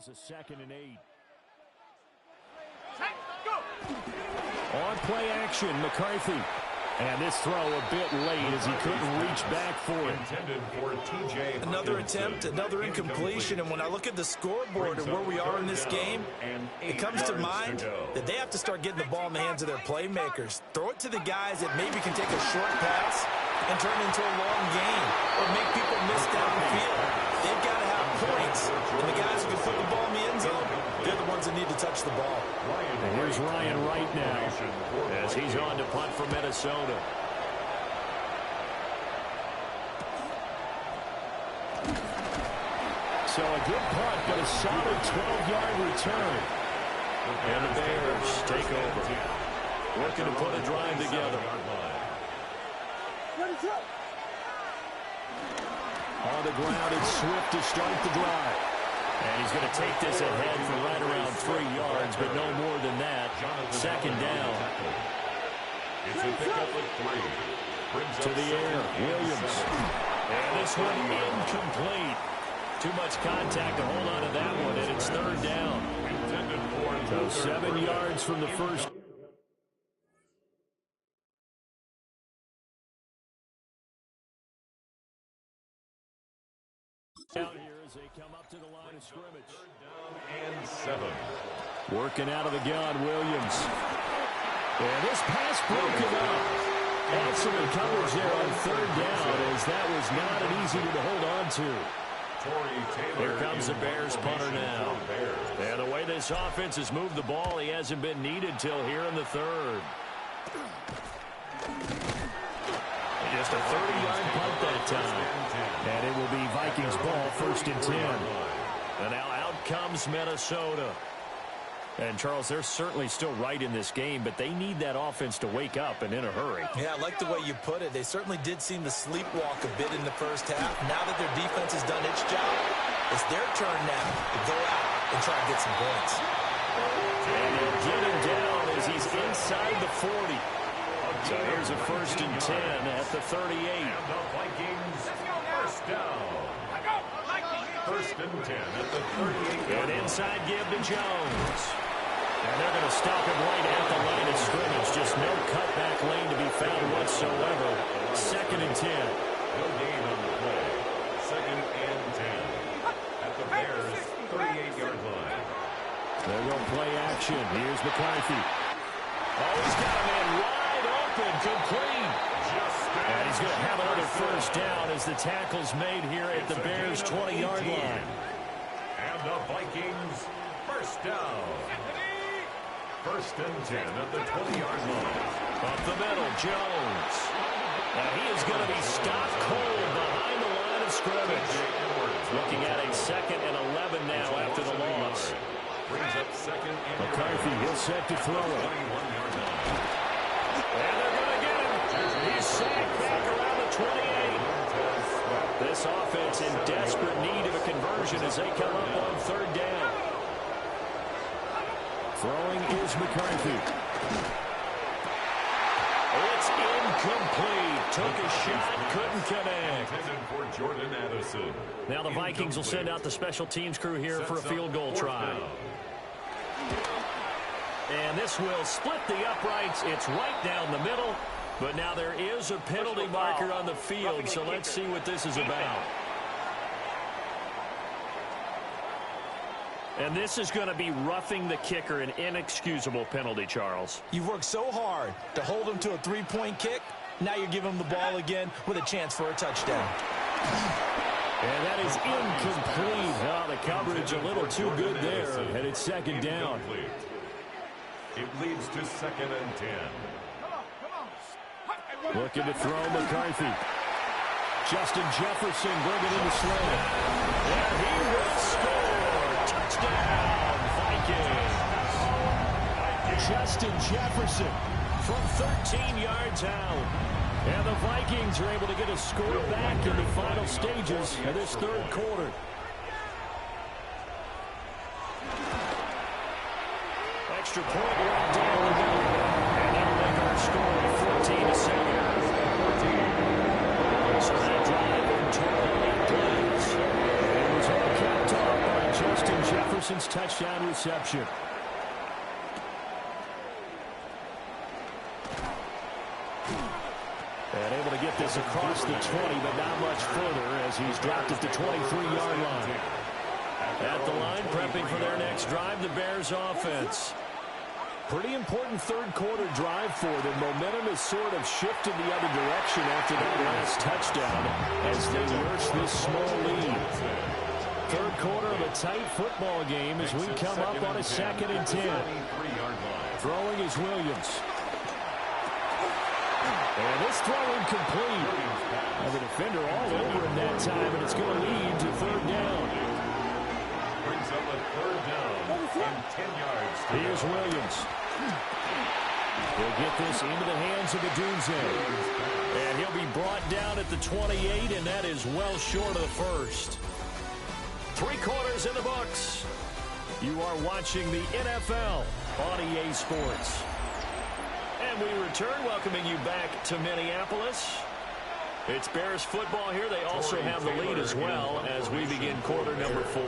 here's a 2nd and 8. On play action, McCarthy. And this throw a bit late as he couldn't reach back for it. Another attempt, another incompletion. And when I look at the scoreboard and where we are in this game, it comes to mind that they have to start getting the ball in the hands of their playmakers. Throw it to the guys that maybe can take a short pass and turn it into a long gain or make people miss downfield. They've got to have points. And the guys who can put the ball in the end zone, they're the ones that need to touch the ball. And here's Ryan right now as he's on to punt for Minnesota. So a good punt, but a solid 12-yard return. And the Bears take over. Working to put a drive together. On the ground, it's Swift to start the drive. And he's going to take this ahead for right around 3 yards, but no more than that. 2nd down. It's a pickup of 3. To the air, Williams. And this one incomplete. Too much contact to hold on to that one, and it's 3rd down. So 7 yards from the first. Out here as they come up to the line of scrimmage. And 7. Working out of the gun, Williams. And this pass broken up. Excellent coverage there on 3rd down, as that was not an easy one to hold on to. Here comes the Bears punter now. And the way this offense has moved the ball, he hasn't been needed till here in the 3rd. Just a 30-yard punt that time. And it will be Vikings ball, 1st and 10. And now out comes Minnesota. And, Charles, they're certainly still right in this game, but they need that offense to wake up and in a hurry. Yeah, I like the way you put it. They certainly did seem to sleepwalk a bit in the first half. Now that their defense has done its job, it's their turn now to go out and try to get some points. And he'll get him down as he's inside the 40. So here's a 1st and 10 at the 38. And the Vikings first down. 1st and 10 at the 38. And inside give to Jones. And they're going to stop him right at the line of scrimmage. Just no cutback lane to be found whatsoever. 2nd and 10. No gain on the play. 2nd and 10 at the Bears' 38-yard line. They're going to play action. Here's McCarthy. Oh, he's got a man wide open, complete. And he's going to have another 1st down as the tackle's made here at the Bears' 20-yard line. And the Vikings first down. 1st and 10 at the 20-yard line. Up the middle, Jones. And he is going to be stopped cold behind the line of scrimmage. Looking at a 2nd and 11 now after the loss. Brings up 2nd and McCarthy, he'll set to throw it. 21-yard line. And they're going to get him. He's sacked back around the 28. This offense in desperate need of a conversion as they come up on 3rd down. Throwing is McCarthy. It's incomplete. Took a shot, couldn't connect. For Jordan Addison. Now the Vikings will send out the special teams crew here for a field goal try. And this will split the uprights. It's right down the middle. But now there is a penalty marker on the field, so let's see what this is about. And this is going to be roughing the kicker, an inexcusable penalty, Charles. You've worked so hard to hold him to a 3-point kick. Now you give him the ball again with a chance for a touchdown. And that is incomplete. Oh, the coverage a little too good there. And it's 2nd down. It leads to 2nd and 10. Looking to throw McCarthy. Justin Jefferson bringing in the slant. And he will score. Touchdown, Vikings. Justin Jefferson from 13 yards out. And the Vikings are able to get a score back in the final stages of this 3rd quarter. Extra point right down the middle. And that'll make our score 14-7. So that drive in total 8 plays. It was all capped off by Justin Jefferson. Jefferson's touchdown reception. And able to get this across the 20, but not much further as he's dropped at the 23-yard line. At the line, prepping for their next drive, the Bears offense. Pretty important third-quarter drive for them. Momentum has sort of shifted the other direction after that last touchdown as they nurse this small lead. Third quarter of a tight football game as we come up on a 2nd and 10. Throwing is Williams. And this throw incomplete. The defender all over him that time, and it's going to lead to 3rd down. Brings up a 3rd down and 10 yards. Here's Williams. He'll get this into the hands of Adunze. And he'll be brought down at the 28, and that is well short of the first. 3 quarters in the books. You are watching the NFL on EA Sports. And we return, welcoming you back to Minneapolis. It's Bears football here. They also have the lead as well as we begin quarter number 4.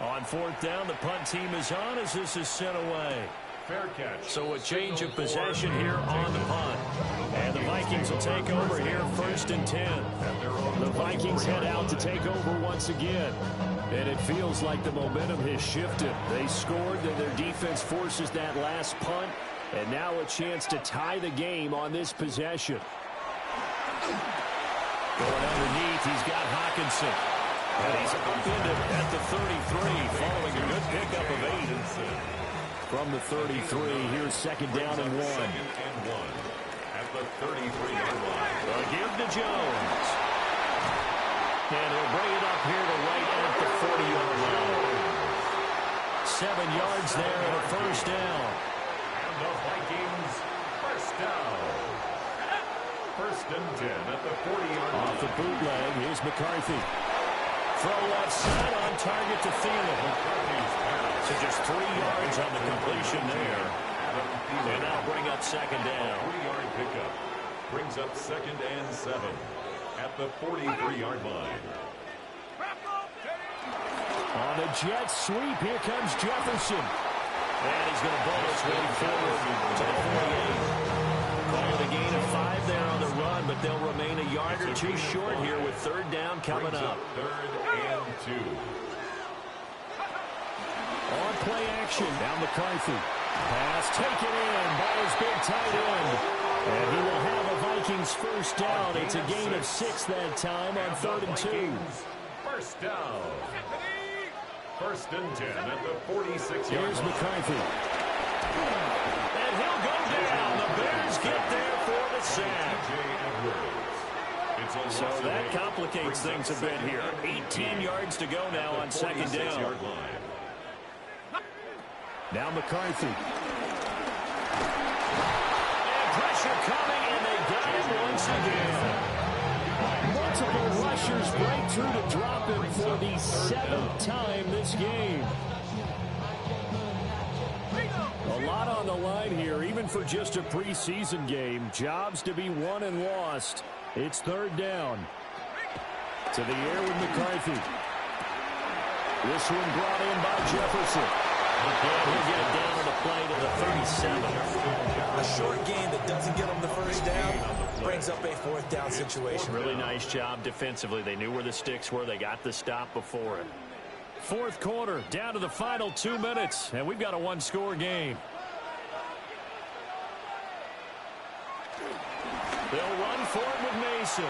On 4th down, the punt team is on as this is sent away. Fair catch. So a change of possession here on the punt. And the Vikings will take over here 1st and 10. The Vikings head out to take over once again. And it feels like the momentum has shifted. They scored, then their defense forces that last punt. And now a chance to tie the game on this possession. Going underneath, he's got Hawkinson. And he's upended at the 33, following a good pickup of 8. From the 33, here's 2nd down and 1. At the 33-yard line. A give to Jones. And he'll bring it up here to right at the 40-yard line. 7 yards there and a 1st down. And the Vikings, 1st down. 1st and 10 at the 40-yard line. Off the bootleg, here's McCarthy. Throw left side on target to Thielen. So just 3 yards on the completion there. And that'll bring up 2nd down. 3-yard pickup. Brings up 2nd and 7 at the 43-yard line. On a jet sweep, here comes Jefferson. And he's going to ball his way forward to the 48. Calling a gain of 5 there on the run, but they'll remain a yard or 2 short here with 3rd down coming up. 3rd and 2. On play action, down McCarthy. Pass taken in by his big tight end. And he will have a Vikings 1st down. It's a gain of 6 that time on 3rd and 2. 1st down. 1st and 10 at the 46-yard line. Here's McCarthy. And he'll go down. The Bears get there for the sack. So that complicates things a bit here. 18 yards to go now on 2nd down. Now McCarthy. And pressure coming, and they got him once again. Multiple rushers break through to drop him for the 7th time this game. A lot on the line here, even for just a preseason game. Jobs to be won and lost. It's 3rd down. To the air with McCarthy. This one brought in by Jefferson. And he'll get it down on the play to the 37. A short gain that doesn't get him the 1st down brings up a 4th down situation. Really nice job defensively. They knew where the sticks were. They got the stop before it. 4th quarter, down to the final 2 minutes, and we've got a 1-score game. They'll run for it with Mason.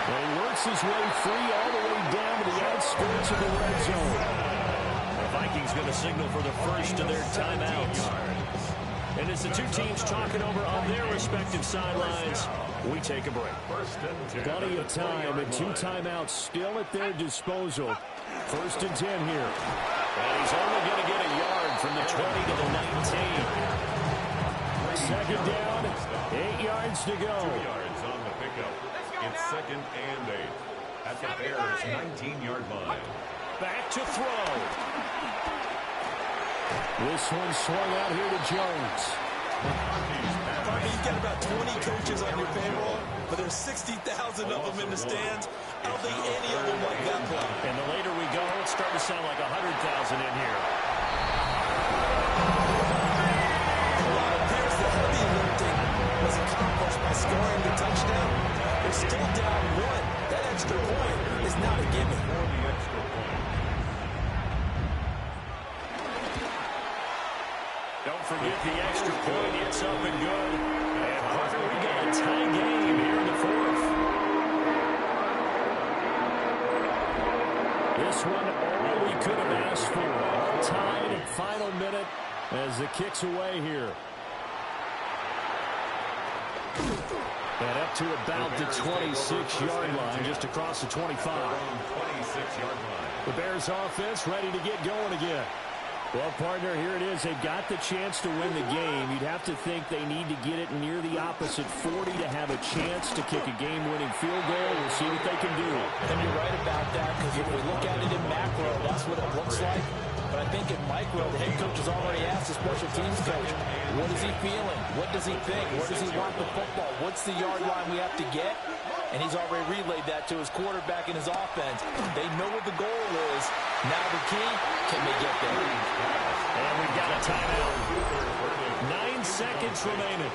And he works his way free all the way down to the outskirts of the red zone. The Vikings going to signal for the first of their timeouts. And as the two teams talking over on their respective sidelines, we take a break. Plenty of time and 2 timeouts still at their disposal. 1st and 10 here. And he's only going to get a yard from the 20 to the 19. 2nd down, 8 yards to go. 2 yards on the pickup. It's 2nd and 8 at the Bears' 19-yard line. Back to throw. This one swung out here to Jones. mean, you've got about 20 coaches on your payroll, but there's 60,000 of them in the stands. I don't think any of them like that play. And the later we go, it's starting to sound like 100,000 in here. Well, it appears the heavy lifting was accomplished by scoring the touchdown. They're still down one. That extra point is not a gimme. Don't forget the extra point. It's up and good. And Parker, we got a tie game here in the fourth. This one, all we could have asked for. Tied at final minute as the kick's away here. And up to about the 26-yard line, just across the 25. The Bears offense ready to get going again. Well, partner, here it is. They've got the chance to win the game. You'd have to think they need to get it near the opposite 40 to have a chance to kick a game-winning field goal. We'll see what they can do. And you're right about that, because if we look at it in macro, that's what it looks like. But I think in micro, the head coach has already asked the special teams coach, what is he feeling? What does he think? Where does he want the football? What's the yard line we have to get? And he's already relayed that to his quarterback and his offense. They know what the goal is. Now the key, can they get there? And we've got a timeout. 9 seconds remaining.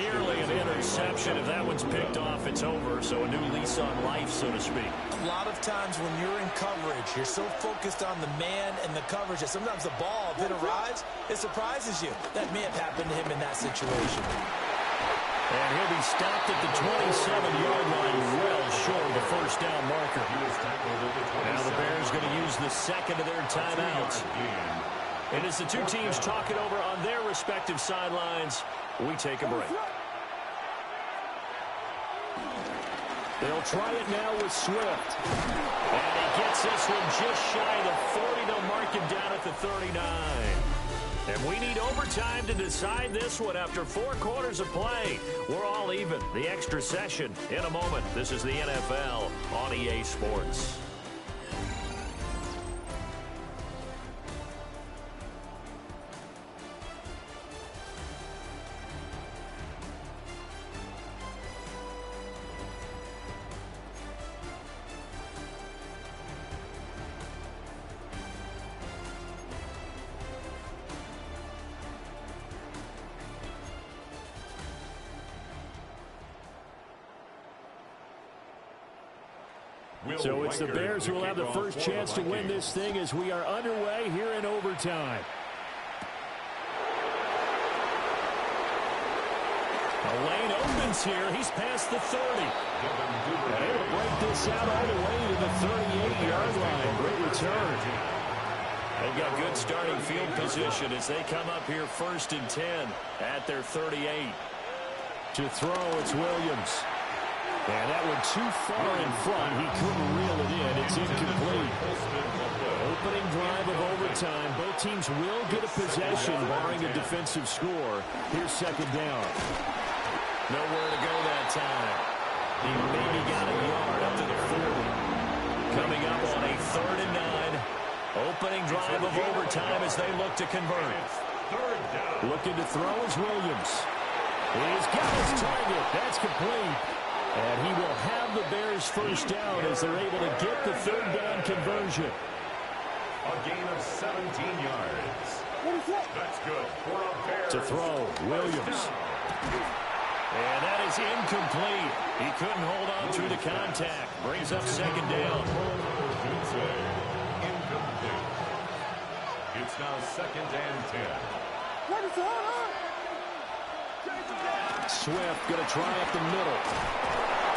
Nearly an interception. If that one's picked off, it's over. So a new lease on life, so to speak. A lot of times when you're in coverage, you're so focused on the man and the coverage that sometimes the ball, if it arrives, it surprises you. That may have happened to him in that situation. And he'll be stopped at the 27-yard line, well short of the first down marker. Now the Bears going to use the second of their timeouts. And as the two teams talk it over on their respective sidelines, we take a break. They'll try it now with Swift. And he gets this one just shy of the 40. They'll mark him down at the 39. And we need overtime to decide this one after 4 quarters of play. We're all even. The extra session in a moment. This is the NFL on EA Sports. So it's the Bears who will have the first chance to win this thing as we are underway here in overtime. A lane opens here. He's past the 30. And able to break this out all the way to the 38-yard line. Great return. They've got good starting field position as they come up here 1st and 10 at their 38. To throw, it's Williams. And that one too far in front. He couldn't reel it in. It's incomplete. Opening drive of overtime. Both teams will get a possession, barring a defensive score. Here's second down. Nowhere to go that time. He maybe got a yard up to the 40. Coming up on a 3rd and 9. Opening drive of overtime as they look to convert. Looking to throw is Williams. He's got his target. That's complete. And he will have the Bears first down as they're able to get the 3rd down conversion. A gain of 17 yards. That's good for a Bears. To throw, Williams. And that is incomplete. He couldn't hold on through the contact. Brings up second down. Incomplete. It's now 2nd and 10. Swift going to try up the middle.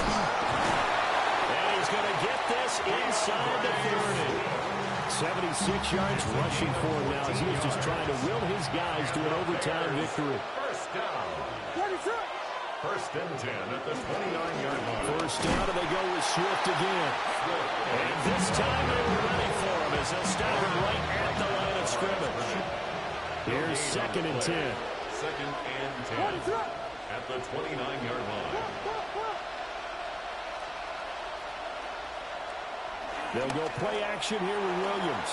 And he's going to get this inside the 30. 76 yards rushing for him now as he is just trying to will his guys to an overtime victory. First down. 1st and 10 at the 29-yard line. First down, and they go with Swift again. And this time they were ready for him as they'll stop him right at the line of scrimmage. Here's 2nd and 10. 2nd and 10 at the 29-yard line. They'll go play action here with Williams.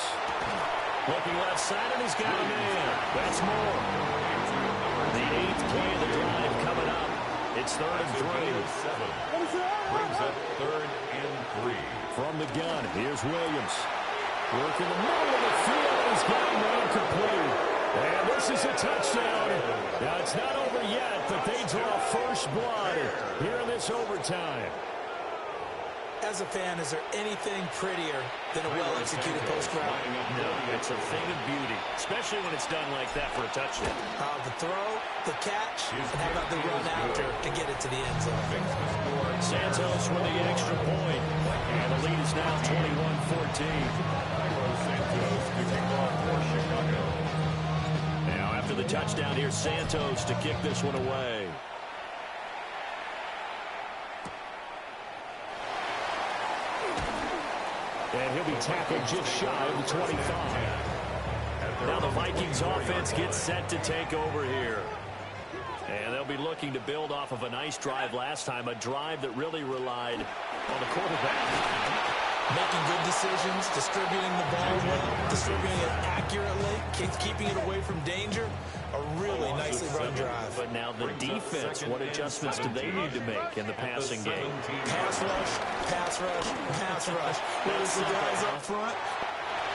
Looking left side, and he's got a man. That's more. The 8th play of the drive It's 3rd and 3. Brings up 3rd and 3. From the gun, here's Williams. Working the middle of the field. He's got him incomplete. And this is a touchdown. Now, it's not over yet, but they draw first blood here in this overtime. As a fan, is there anything prettier than a well-executed post route? No, it's a thing of beauty, especially when it's done like that for a touchdown. The throw, the catch, and how about the run after to get it to the end zone? Santos with the extra point. And the lead is now 21-14. Now after the touchdown, here's Santos to kick this one away. And he'll be tackled just shy of the 25. Now the Vikings offense gets set to take over here. And they'll be looking to build off of a nice drive last time, a drive that really relied on the quarterback. Making good decisions, distributing the ball well, distributing it accurately, keeping it away from danger. A really nicely run drive. But now the defense, what adjustments do they need to make in the passing game? Pass rush, pass rush, pass rush. Notice the guys up front.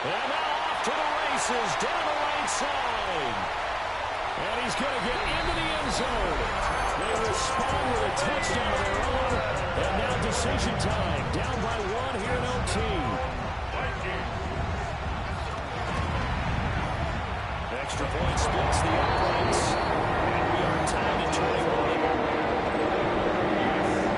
And now off to the races, down the right side. And he's going to get into the end zone. They respond with a touchdown of their own. And now decision time. Down by 1 here in OT. Extra point splits the uprights. And we are tied at 21.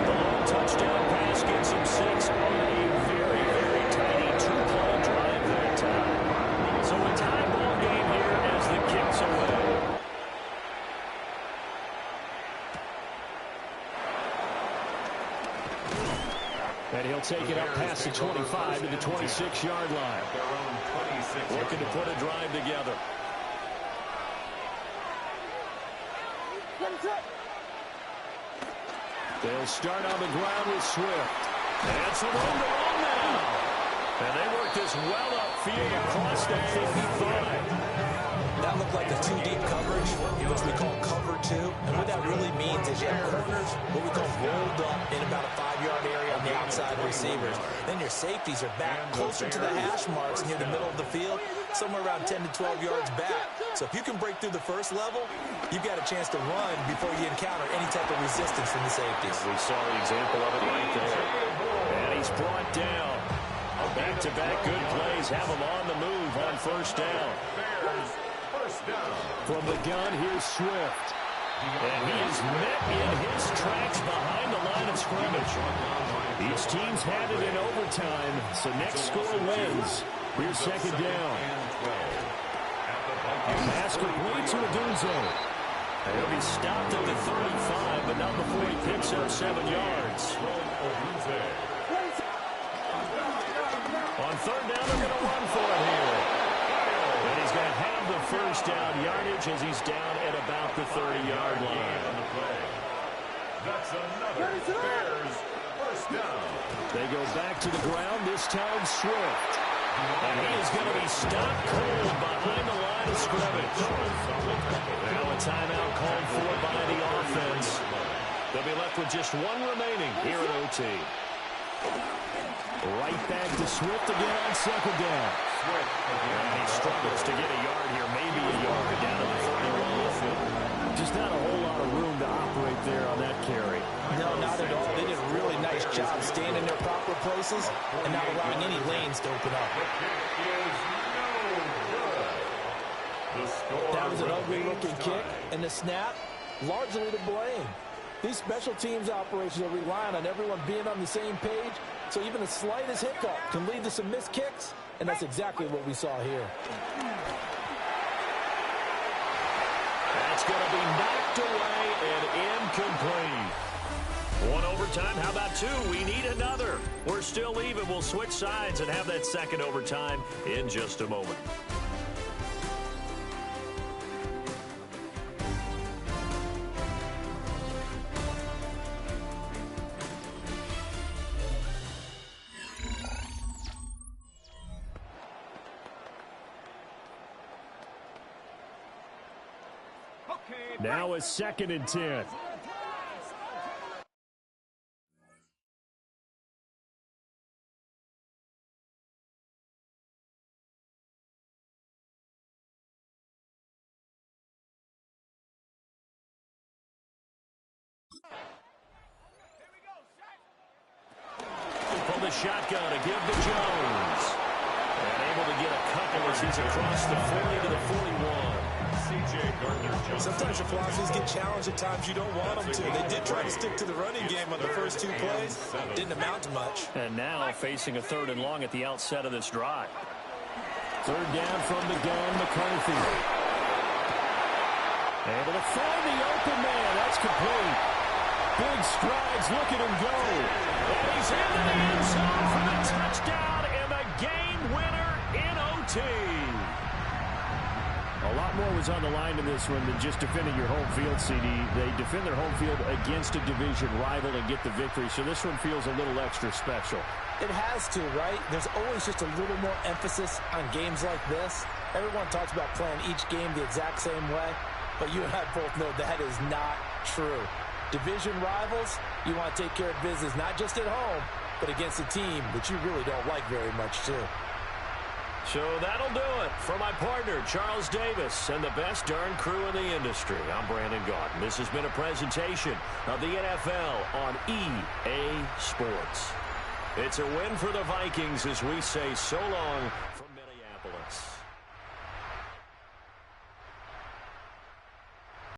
The long touchdown pass gets him 6 on a very, very tiny 2-play drive that time. So a tie ball game here as the kick's away. And he'll take it up past the 25 to the 26-yard line. Looking to put a drive together. They'll start on the ground with Swift. And some room to run now. And they work this well upfield across the 55. That looked like a 2-deep coverage, which we call cover 2. And what that really means is you have corners, what we call rolled up in about a 5-yard area on the outside receivers. Then your safeties are back closer to the hash marks near the middle of the field, somewhere around 10 to 12 yards back. So if you can break through the first level, you've got a chance to run before you encounter any type of resistance from the safeties. We saw the example of it right there. And he's brought down. Back-to-back good plays have him on the move on first down. From the gun, here's Swift. And he is met in his tracks behind the line of scrimmage. Each team's had it in overtime, so next score wins. Here's second down. Pass complete to Adunze. He'll be stopped at the 35, but not before he picks up 7 yards. On third down, they're going to run for it here. And he's going to have the first down yardage as he's down at about the 30-yard line. That's another Bears first down. They go back to the ground, this time Swift. And he is going to be stopped cold behind the line of scrimmage. Now a timeout called for by the offense. They'll be left with just 1 remaining here at OT. Right back to Swift again on second down. And he struggles to get a yard here, maybe a yard down to the 31. Just not a whole lot of room to operate there on that carry. No, not at all. They did a really nice job staying in their proper places and not allowing any lanes to open up. That was an ugly-looking kick, and the snap, largely to blame. These special teams operations are relying on everyone being on the same page, so even the slightest hiccup can lead to some missed kicks, and that's exactly what we saw here. That's going to be knocked away and incomplete. 1 overtime, how about 2? We need another. We're still even. We'll switch sides and have that second overtime in just a moment. Now a 2nd and 10. the shotgun to give to Jones. And able to get a couple as he's across the 40 to the 41. Sometimes your philosophies get challenged at times you don't want them to. They did try to stick to the running game on the first 2 plays. Didn't amount to much. And now facing a 3rd and long at the outset of this drive. 3rd down from the gun, McCarthy. Able to find the open man. That's complete. Big strides. Look at him go. And he's into the end zone for the touchdown and the game winner in OT. A lot more was on the line in this one than just defending your home field, CD. They defend their home field against a division rival and get the victory, so this one feels a little extra special. It has to, right? There's always just a little more emphasis on games like this. Everyone talks about playing each game the exact same way, but you and I both know that is not true. Division rivals, you want to take care of business not just at home, but against a team that you really don't like very much, too. So that'll do it for my partner, Charles Davis, and the best darn crew in the industry. I'm Brandon Gaudin. This has been a presentation of the NFL on EA Sports. It's a win for the Vikings as we say so long from Minneapolis.